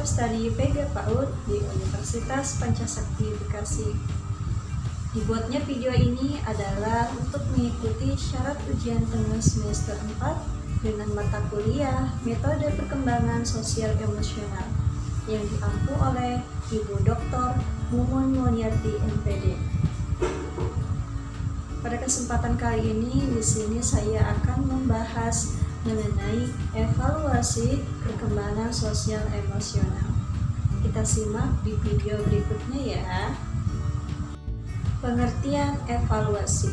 Self Study PG PAUD di Universitas Pancasakti Bekasi. Dibuatnya video ini adalah untuk mengikuti syarat ujian tengah semester 4 dengan mata kuliah Metode Perkembangan Sosial Emosional yang diampu oleh Ibu Dr. Mumun Moniarti MPD. Pada kesempatan kali ini di sini saya akan membahas mengenai evaluasi perkembangan sosial emosional. Kita simak di video berikutnya ya. Pengertian evaluasi.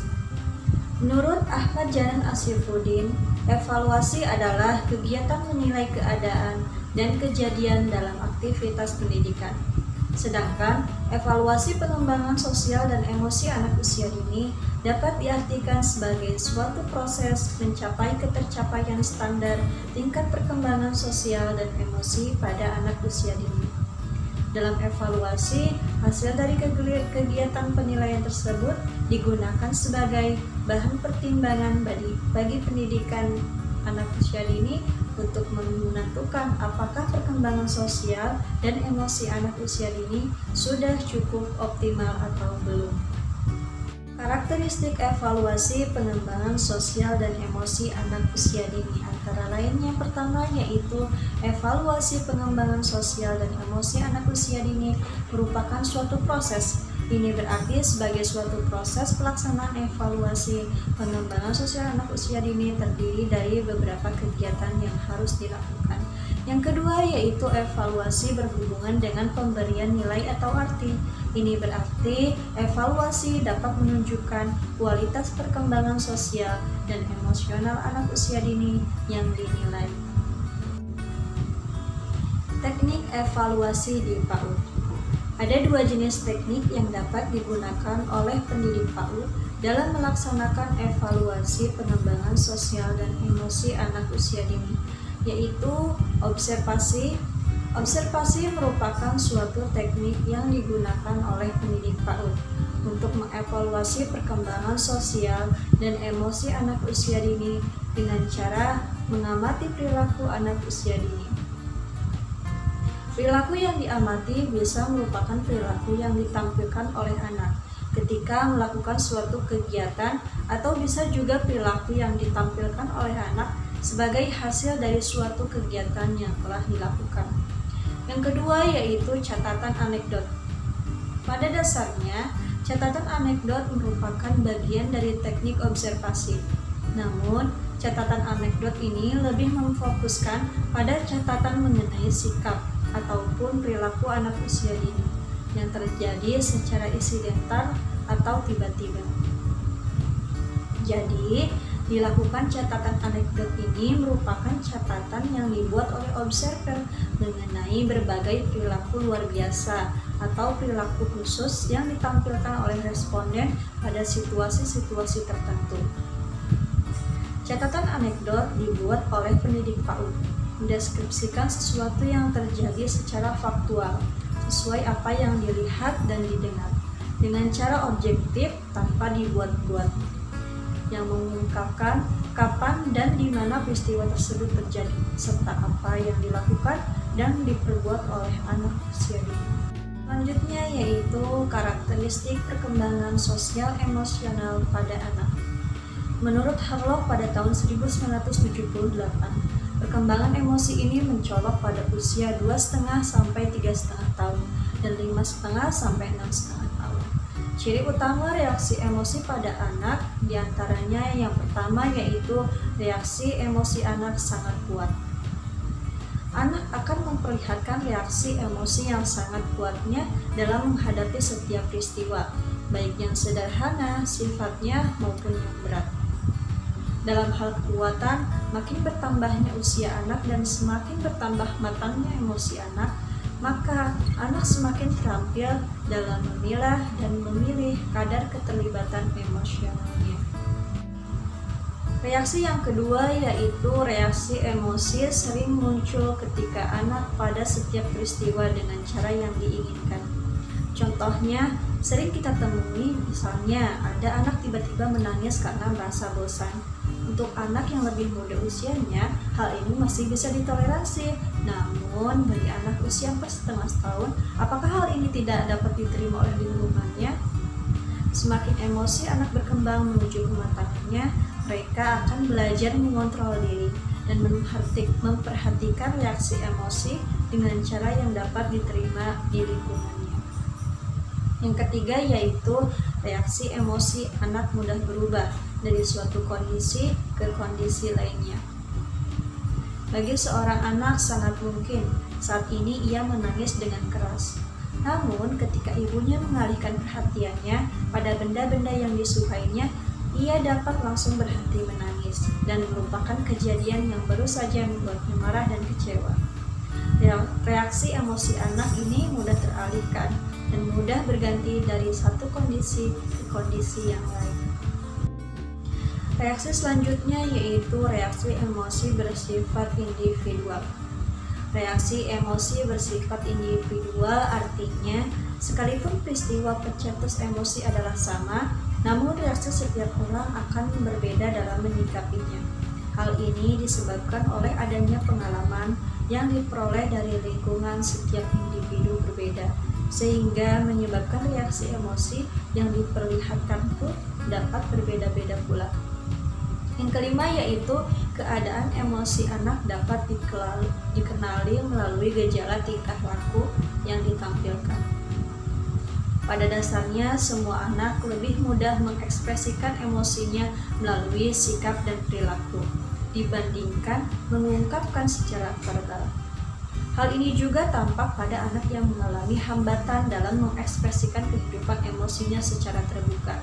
Menurut Ahmad Janan Asifuddin, evaluasi adalah kegiatan menilai keadaan dan kejadian dalam aktivitas pendidikan. Sedangkan evaluasi pengembangan sosial dan emosi anak usia dini dapat diartikan sebagai suatu proses mencapai ketercapaian standar tingkat perkembangan sosial dan emosi pada anak usia dini. Dalam evaluasi, hasil dari kegiatan penilaian tersebut digunakan sebagai bahan pertimbangan bagi pendidikan anak usia dini untuk menentukan apakah perkembangan sosial dan emosi anak usia dini sudah cukup optimal atau belum. Karakteristik evaluasi pengembangan sosial dan emosi anak usia dini antara lain yang pertama yaitu evaluasi pengembangan sosial dan emosi anak usia dini merupakan suatu proses. Ini berarti sebagai suatu proses pelaksanaan evaluasi pengembangan sosial anak usia dini terdiri dari beberapa kegiatan yang harus dilakukan. Yang kedua yaitu evaluasi berhubungan dengan pemberian nilai atau arti. Ini berarti evaluasi dapat menunjukkan kualitas perkembangan sosial dan emosional anak usia dini yang dinilai. Teknik evaluasi di PAUD. Ada dua jenis teknik yang dapat digunakan oleh pendidik PAUD dalam melaksanakan evaluasi pengembangan sosial dan emosi anak usia dini, yaitu observasi. Observasi merupakan suatu teknik yang digunakan oleh pendidik PAUD untuk mengevaluasi perkembangan sosial dan emosi anak usia dini dengan cara mengamati perilaku anak usia dini. Perilaku yang diamati bisa merupakan perilaku yang ditampilkan oleh anak ketika melakukan suatu kegiatan atau bisa juga perilaku yang ditampilkan oleh anak sebagai hasil dari suatu kegiatan yang telah dilakukan. Yang kedua yaitu catatan anekdot. Pada dasarnya, catatan anekdot merupakan bagian dari teknik observasi. Namun, catatan anekdot ini lebih memfokuskan pada catatan mengenai sikap ataupun perilaku anak usia dini yang terjadi secara insidental atau tiba-tiba. Jadi, dilakukan catatan anekdot ini merupakan catatan yang dibuat oleh observer mengenai berbagai perilaku luar biasa atau perilaku khusus yang ditampilkan oleh responden pada situasi-situasi tertentu. Catatan anekdot dibuat oleh pendidik PAUD mendeskripsikan sesuatu yang terjadi secara faktual, sesuai apa yang dilihat dan didengar, dengan cara objektif tanpa dibuat-buat, yang mengungkapkan kapan dan di mana peristiwa tersebut terjadi, serta apa yang dilakukan dan diperbuat oleh anak usia dini. Selanjutnya yaitu karakteristik perkembangan sosial emosional pada anak. Menurut Harlow pada tahun 1978, perkembangan emosi ini mencolok pada usia 2,5 sampai 3,5 tahun dan 5,5 sampai 6,5 tahun. Ciri utama reaksi emosi pada anak diantaranya yang pertama yaitu reaksi emosi anak sangat kuat. Anak akan memperlihatkan reaksi emosi yang sangat kuatnya dalam menghadapi setiap peristiwa, baik yang sederhana sifatnya maupun yang berat. Dalam hal kekuatan, makin bertambahnya usia anak dan semakin bertambah matangnya emosi anak, maka anak semakin terampil dalam memilah dan memilih kadar keterlibatan emosionalnya. Reaksi yang kedua yaitu reaksi emosi sering muncul ketika anak pada setiap peristiwa dengan cara yang diinginkan. Contohnya, sering kita temui misalnya ada anak tiba-tiba menangis karena merasa bosan. Untuk anak yang lebih muda usianya, hal ini masih bisa ditoleransi. Namun, bagi anak usia 4,5 tahun, apakah hal ini tidak dapat diterima oleh lingkungannya? Semakin emosi anak berkembang menuju kematangannya, mereka akan belajar mengontrol diri dan memperhatikan reaksi emosi dengan cara yang dapat diterima di lingkungannya. Yang ketiga yaitu reaksi emosi anak mudah berubah dari suatu kondisi ke kondisi lainnya. Bagi seorang anak sangat mungkin saat ini ia menangis dengan keras. Namun ketika ibunya mengalihkan perhatiannya pada benda-benda yang disukainya, ia dapat langsung berhenti menangis dan melupakan kejadian yang baru saja membuatnya marah dan kecewa. Reaksi emosi anak ini mudah teralihkan dan mudah berganti dari satu kondisi ke kondisi yang lain. Reaksi selanjutnya yaitu reaksi emosi bersifat individual. Reaksi emosi bersifat individual artinya sekalipun peristiwa pencetus emosi adalah sama, namun reaksi setiap orang akan berbeda dalam menyikapinya. Hal ini disebabkan oleh adanya pengalaman yang diperoleh dari lingkungan setiap individu berbeda, sehingga menyebabkan reaksi emosi yang diperlihatkan pun dapat berbeda-beda pula. Yang kelima yaitu keadaan emosi anak dapat dikenali melalui gejala tingkah laku yang ditampilkan. Pada dasarnya, semua anak lebih mudah mengekspresikan emosinya melalui sikap dan perilaku dibandingkan mengungkapkan secara verbal. Hal ini juga tampak pada anak yang mengalami hambatan dalam mengekspresikan kehidupan emosinya secara terbuka.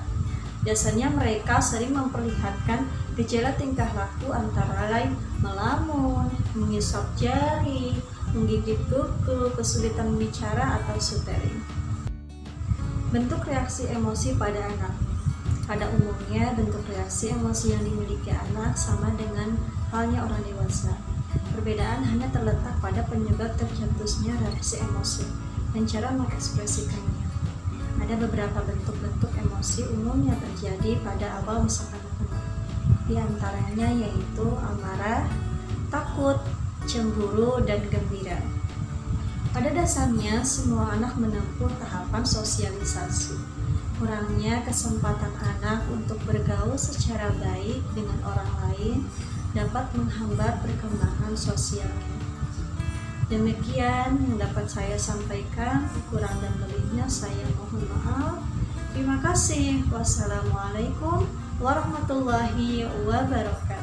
Biasanya mereka sering memperlihatkan gejala tingkah laku antara lain melamun, mengisap jari, menggigit kuku, kesulitan bicara, atau stuttering. Bentuk reaksi emosi pada anak. Pada umumnya, bentuk reaksi emosi yang dimiliki anak sama dengan halnya orang dewasa. Perbedaan hanya terletak pada penyebab tercetusnya reaksi emosi dan cara mengekspresikannya. Ada beberapa bentuk-bentuk emosi umum yang terjadi pada awal masa kanak-kanak. Di antaranya yaitu amarah, takut, cemburu, dan gembira. Pada dasarnya, semua anak menempuh tahapan sosialisasi. Kurangnya kesempatan anak untuk bergaul secara baik dengan orang lain dapat menghambat perkembangan sosialnya. Demikian yang dapat saya sampaikan, kurang dan lebihnya saya mohon maaf. Terima kasih. Wassalamualaikum warahmatullahi wabarakatuh.